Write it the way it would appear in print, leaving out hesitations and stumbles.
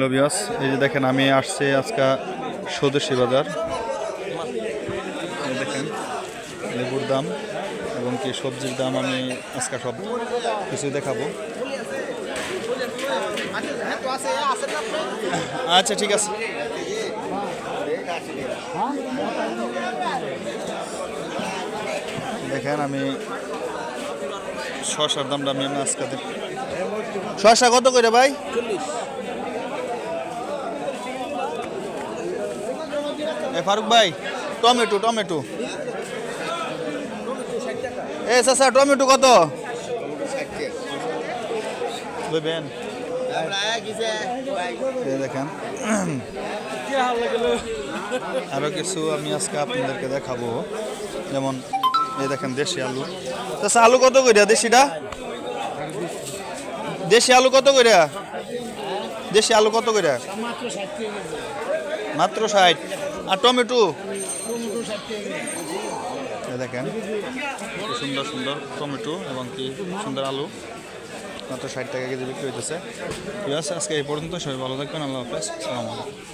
Hello viewers, এই যে দেখেন আমি আসছি আজকে স্বদেশী বাজার। এই দেখেন লেবুর দাম এবং কি সবজির দাম আমি আজকে সব কিছু দেখাবো। আচ্ছা ঠিক আছে। দেখেন আমি শসার দামটা আমি আজকে শসা কত করে ভাই? ফারুক ভাই টমেটো টমেটো এ চাচা টমেটো কত বুঝবেন? দেখেন আরো কিছু আমি আজকে আপনাদেরকে দেখাবো, যেমন এই দেখেন দেশি আলু। চাচা আলু কত করে দেশিটা? দেশি আলু কত করে? দেশি আলু কত করে? মাত্র 60। আর টমেটো দেখেন কি সুন্দর সুন্দর টমেটো এবং কি সুন্দর আলু, মাত্র 60 টাকা কেজি বিক্রি হইতেছে। ঠিক আছে, আজকে এই পর্যন্ত। সবাই ভালো থাকবেন। আল্লাহ হাফেজ। আসসালামু আলাইকুম।